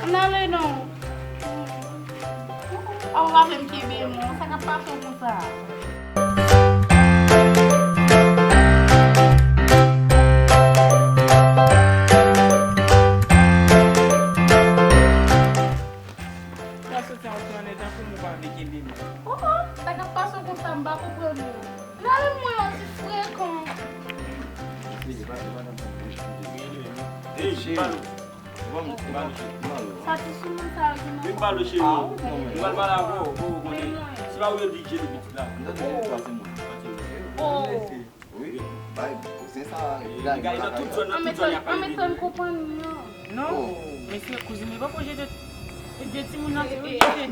Não, não. Allah vem que vem, moça, que passou com ça. Oh, tá que passou com tambaco para mim. Não é muito se frecam. Vamos, Satisfait mental, vem para o cheiro. Vai lá, vou. Você vai ouvir o DJ do beat lá. Oh. Oui, vai, você sabe. Ametan companhia. Non, mais c'est cousine, mais pas pour j'ai de petits mounons. É, obrigado.